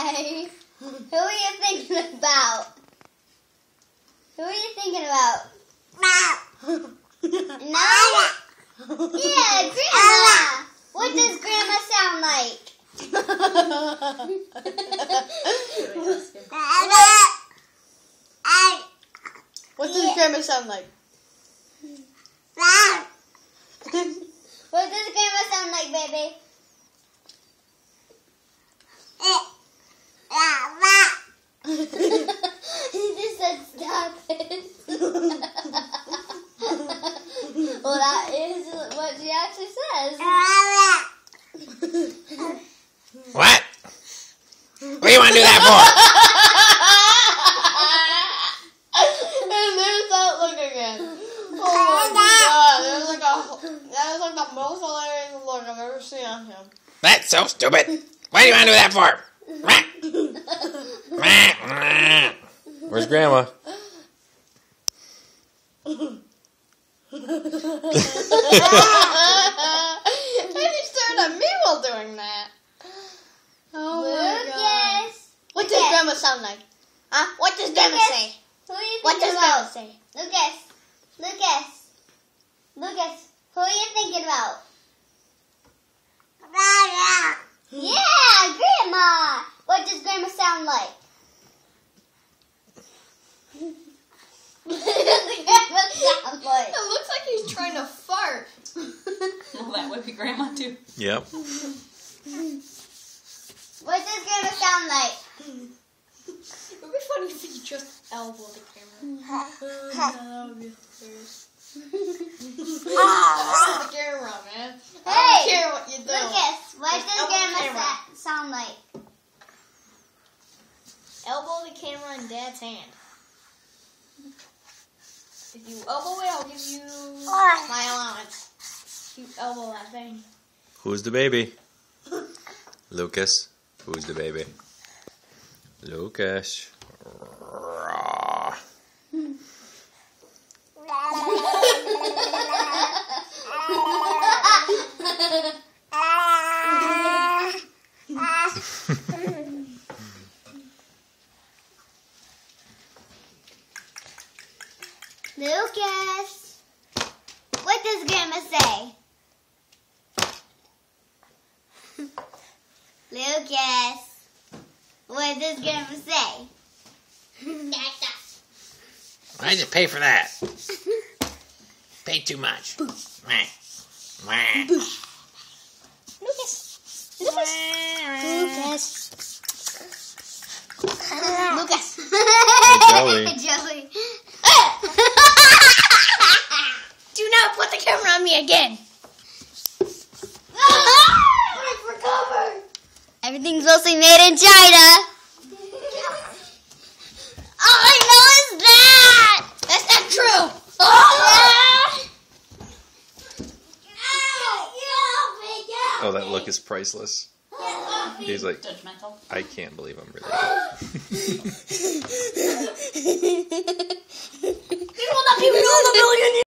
Hi. Who are you thinking about? Who are you thinking about? No? Yeah, Grandma. What does Grandma sound like? What does Grandma sound like? What does Grandma sound like, baby? He just said stop it. Well, that is what she actually says. What? What do you want to do that for? And there's that look again. Oh my god, that is like the most hilarious look I've ever seen on him. That's so stupid. What do you want to do that for? Where's Grandma? And he's staring at me while doing that. Oh my god. What does Grandma sound like? Huh? What does Grandma say? Who are you What thinking does Grandma about? say? Lucas. Who are you thinking about? Yeah, Grandma. What does Grandma sound like? What does Grandma sound like? It looks like he's trying to fart. Well, that would be Grandma too. Yep. What does Grandma sound like? It would be funny if you just elbowed the camera. That would be hilarious. Elbow the camera, man. I don't Hey, care what you do. Lucas, what Just does elbow the Grandma camera. sound like? Elbow the camera in Dad's hand. If you elbow it, I'll give you my allowance. You elbow that thing. Who's the baby? Lucas. Who's the baby? Lucas. Lucas, what does Grandma say? Lucas, what does Grandma say? Why'd you pay for that? Pay too much. Lucas. Joey. Joey. Do not put the camera on me again. Everything's mostly made in China. All I know is that. That's not true. Oh, that look is priceless. He's like, Judgmental. I can't believe I'm related. You will not be known a million